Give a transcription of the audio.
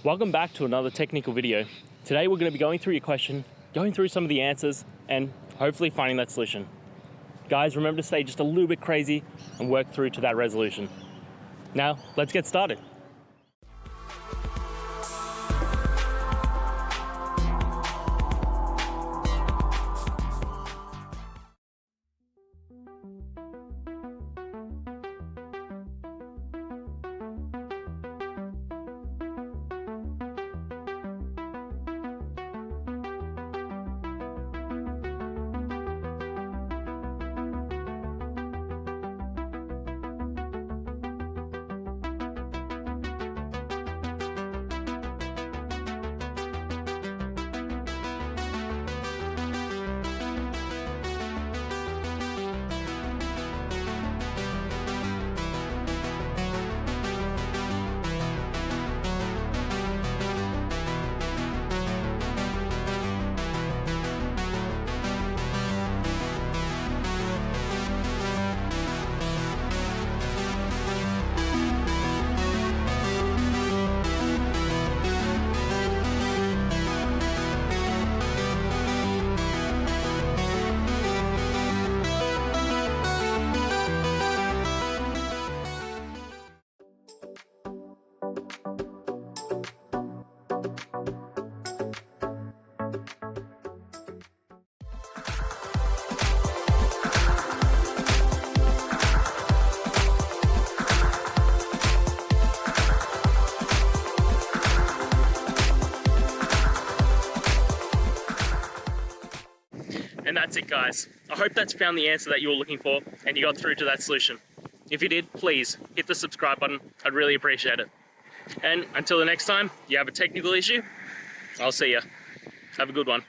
Welcome back to another technical video. Today we're going to be going through your question, going through some of the answers, and hopefully finding that solution. Guys, remember to stay just a little bit crazy and work through to that resolution. Now, let's get started. And that's it, guys. I hope that's found the answer that you were looking for and you got through to that solution. If you did, please hit the subscribe button. I'd really appreciate it. And until the next time you have a technical issue, I'll see ya. Have a good one.